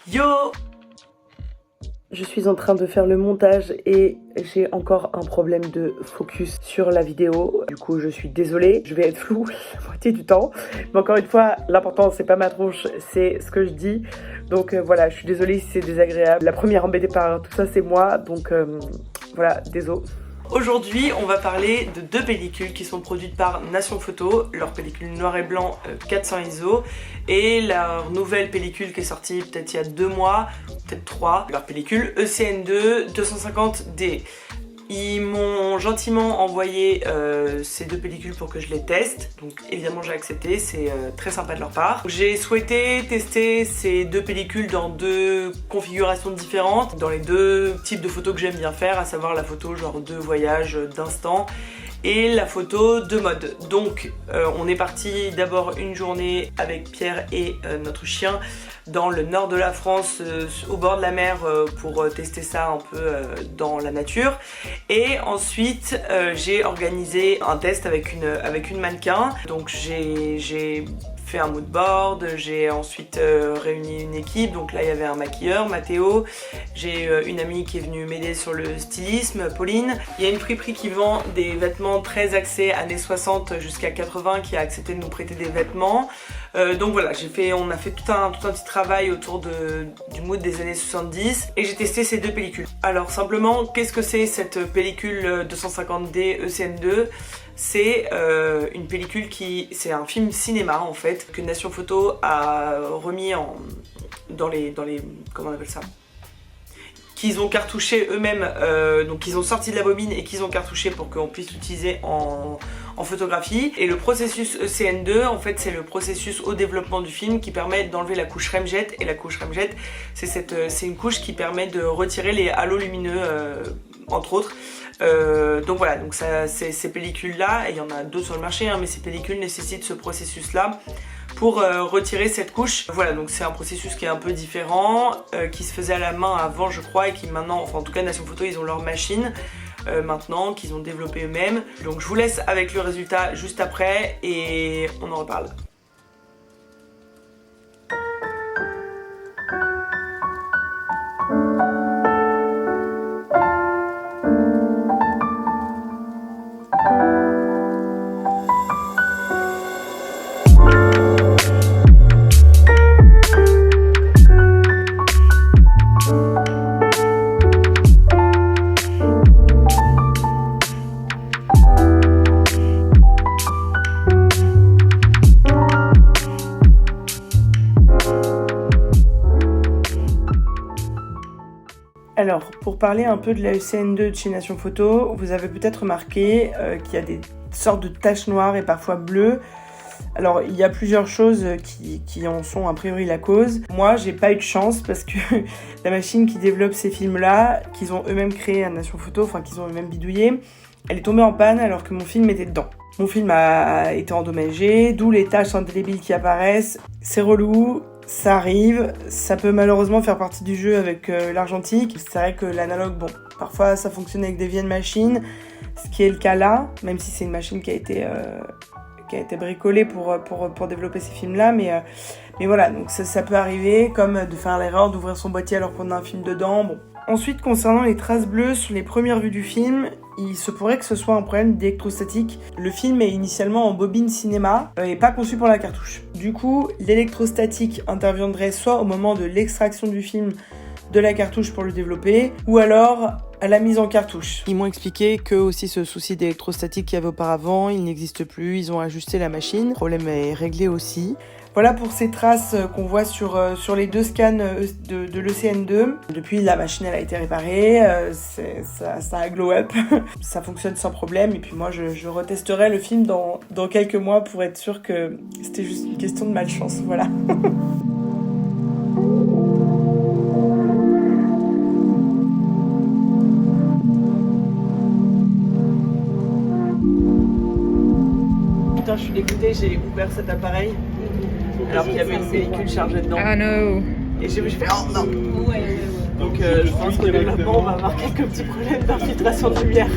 Yo! Je suis en train de faire le montage et j'ai encore un problème de focus sur la vidéo. Du coup, je suis désolée, je vais être floue la moitié du temps. Mais encore une fois, l'important, c'est pas ma tronche, c'est ce que je dis. Donc voilà, je suis désolée si c'est désagréable. La première embêtée par tout ça, c'est moi. Donc voilà, désolé. Aujourd'hui, on va parler de deux pellicules qui sont produites par Nation Photo, leur pellicule noir et blanc 400 ISO et leur nouvelle pellicule qui est sortie peut-être il y a 2 mois, peut-être 3, leur pellicule ECN2 250D. Ils m'ont gentiment envoyé ces deux pellicules pour que je les teste, donc évidemment j'ai accepté, c'est très sympa de leur part. J'ai souhaité tester ces deux pellicules dans deux configurations différentes, dans les deux types de photos que j'aime bien faire, à savoir la photo genre de voyage, d'instant, et la photo de mode. Donc on est parti d'abord une journée avec Pierre et notre chien dans le nord de la France, au bord de la mer, pour tester ça un peu dans la nature. Et ensuite j'ai organisé un test avec une mannequin. Donc j'ai fait un mood board, j'ai ensuite réuni une équipe, donc là il y avait un maquilleur, Mathéo, j'ai une amie qui est venue m'aider sur le stylisme, Pauline. Il y a une friperie qui vend des vêtements très axés années 60 jusqu'à 80 qui a accepté de nous prêter des vêtements. Donc voilà, on a fait tout un petit travail autour du mood des années 70 et j'ai testé ces deux pellicules. Alors simplement, qu'est-ce que c'est cette pellicule 250D ECN2 ? C'est une pellicule c'est un film cinéma en fait, que Nation Photo a remis dans les comment on appelle ça ? Qu'ils ont cartouché eux-mêmes, donc ils ont sorti de la bobine et qu'ils ont cartouché pour qu'on puisse l'utiliser en photographie. Et le processus ECN2, en fait, c'est le processus au développement du film qui permet d'enlever la couche remjet. Et la couche remjet, c'est une couche qui permet de retirer les halos lumineux, entre autres. Donc voilà, donc ces pellicules-là, et il y en a d'autres sur le marché, hein, mais ces pellicules nécessitent ce processus-là pour retirer cette couche. Voilà, donc c'est un processus qui est un peu différent, qui se faisait à la main avant je crois, et qui maintenant, enfin en tout cas Nation Photo, ils ont leur machine maintenant, qu'ils ont développé eux-mêmes. Donc je vous laisse avec le résultat juste après et on en reparle. Alors, pour parler un peu de la ECN2 de chez Nation Photo, vous avez peut-être remarqué qu'il y a des sortes de taches noires et parfois bleues. Alors, il y a plusieurs choses qui en sont a priori la cause. Moi, j'ai pas eu de chance parce que la machine qui développe ces films-là, qu'ils ont eux-mêmes créé à Nation Photo, enfin qu'ils ont eux-mêmes bidouillé, elle est tombée en panne alors que mon film était dedans. Mon film a été endommagé, d'où les taches indélébiles qui apparaissent. C'est relou. Ça arrive, ça peut malheureusement faire partie du jeu avec l'argentique. C'est vrai que l'analogue, bon, parfois ça fonctionne avec des vieilles machines, ce qui est le cas là, même si c'est une machine qui a été bricolée pour développer ces films-là, mais voilà, donc ça peut arriver, comme de faire l'erreur d'ouvrir son boîtier alors qu'on a un film dedans, bon. Ensuite, concernant les traces bleues sur les premières vues du film, il se pourrait que ce soit un problème d'électrostatique. Le film est initialement en bobine cinéma et pas conçu pour la cartouche. Du coup, l'électrostatique interviendrait soit au moment de l'extraction du film de la cartouche pour le développer, ou alors à la mise en cartouche. Ils m'ont expliqué que aussi ce souci d'électrostatique qu'il y avait auparavant, il n'existe plus, ils ont ajusté la machine, le problème est réglé aussi. Voilà pour ces traces qu'on voit sur les 2 scans de l'ECN2. Depuis, la machine elle a été réparée, ça a glow up, ça fonctionne sans problème. Et puis moi, je retesterai le film dans quelques mois pour être sûr que c'était juste une question de malchance. Voilà. Putain, je suis dégoûtée, j'ai ouvert cet appareil alors qu'il y avait une pellicule chargée dedans. Oh no. Et j'ai fait oh non. Donc je pense que développement on va avoir quelques petits problèmes d'infiltration de lumière.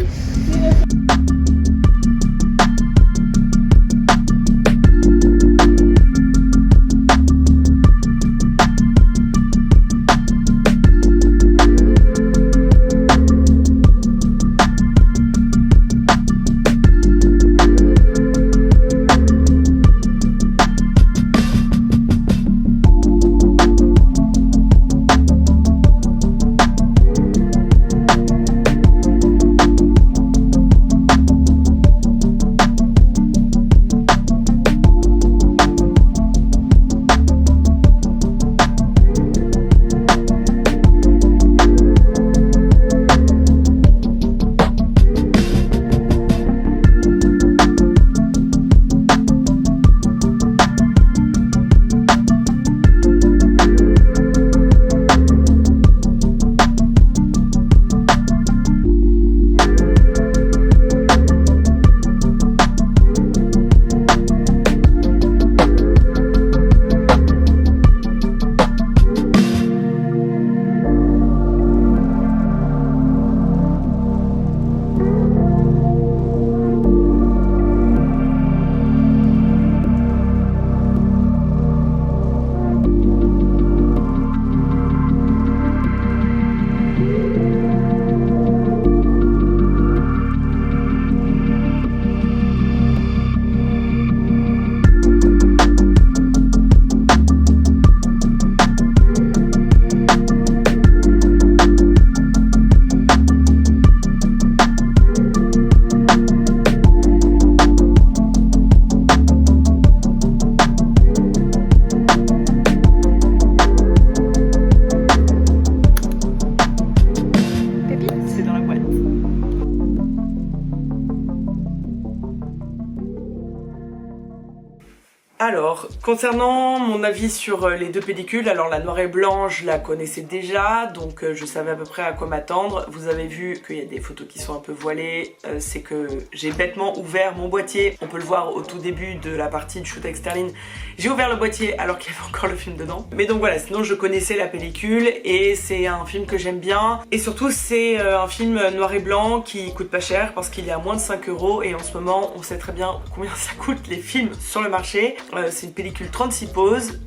Alors, concernant mon avis sur les deux pellicules, alors la noir et blanc, je la connaissais déjà, donc je savais à peu près à quoi m'attendre. Vous avez vu qu'il y a des photos qui sont un peu voilées, c'est que j'ai bêtement ouvert mon boîtier. On peut le voir au tout début de la partie du shoot avec Sterling. J'ai ouvert le boîtier alors qu'il y avait encore le film dedans. Mais donc voilà, sinon je connaissais la pellicule et c'est un film que j'aime bien. Et surtout c'est un film noir et blanc qui coûte pas cher parce qu'il est à moins de 5 € et en ce moment on sait très bien combien ça coûte les films sur le marché. C'est une pellicule 36 poses.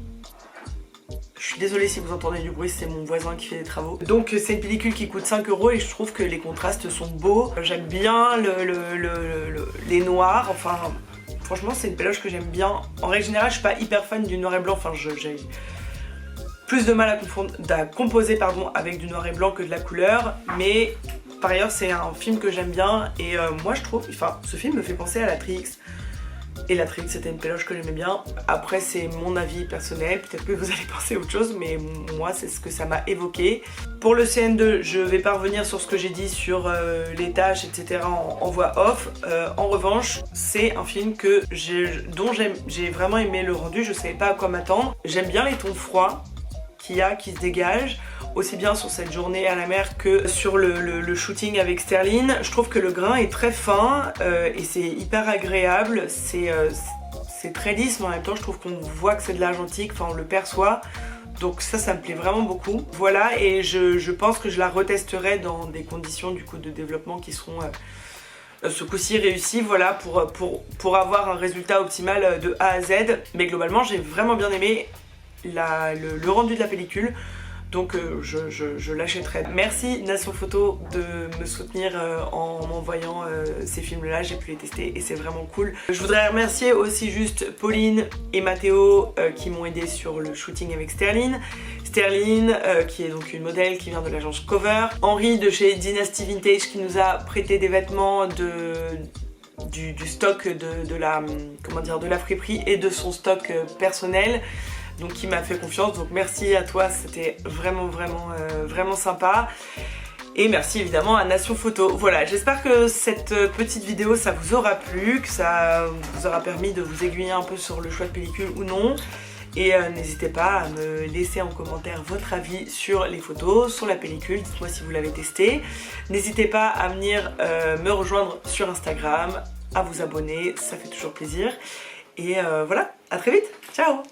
Je suis désolée si vous entendez du bruit, c'est mon voisin qui fait des travaux. Donc c'est une pellicule qui coûte 5 € et je trouve que les contrastes sont beaux. J'aime bien les noirs, enfin franchement c'est une péloche que j'aime bien. En règle générale je suis pas hyper fan du noir et blanc, enfin j'ai plus de mal à composer avec du noir et blanc que de la couleur. Mais par ailleurs c'est un film que j'aime bien et moi je trouve, enfin ce film me fait penser à la Trix. Et la Trix c'était une péloche que j'aimais bien. Après c'est mon avis personnel, peut-être que vous allez penser autre chose, mais moi c'est ce que ça m'a évoqué. Pour le CN2, je vais pas revenir sur ce que j'ai dit sur les tâches, etc. en voix off. En revanche, c'est un film dont j'ai vraiment aimé le rendu, je savais pas à quoi m'attendre. J'aime bien les tons froids qui se dégagent, aussi bien sur cette journée à la mer que sur le shooting avec Sterling. Je trouve que le grain est très fin et c'est hyper agréable, c'est très lisse, mais en même temps je trouve qu'on voit que c'est de l'argentique, enfin on le perçoit. Donc ça me plaît vraiment beaucoup. Voilà, et je pense que je la retesterai dans des conditions du coup de développement qui seront ce coup-ci réussi, voilà, pour avoir un résultat optimal de A à Z. Mais globalement j'ai vraiment bien aimé le rendu de la pellicule, donc je l'achèterai. Merci Nation Photo de me soutenir en m'envoyant ces films là, j'ai pu les tester et c'est vraiment cool. Je voudrais remercier aussi juste Pauline et Mathéo qui m'ont aidé sur le shooting avec Sterling, qui est donc une modèle qui vient de l'agence Cover, Henri de chez Dynasty Vintage qui nous a prêté des vêtements du stock de la friperie et de son stock personnel, donc qui m'a fait confiance, donc merci à toi, c'était vraiment sympa. Et merci évidemment à Nation Photo. Voilà, j'espère que cette petite vidéo ça vous aura plu, que ça vous aura permis de vous aiguiller un peu sur le choix de pellicule ou non. Et n'hésitez pas à me laisser en commentaire votre avis sur les photos, sur la pellicule, dites-moi si vous l'avez testé. N'hésitez pas à venir me rejoindre sur Instagram, à vous abonner, ça fait toujours plaisir. Et voilà, à très vite, ciao!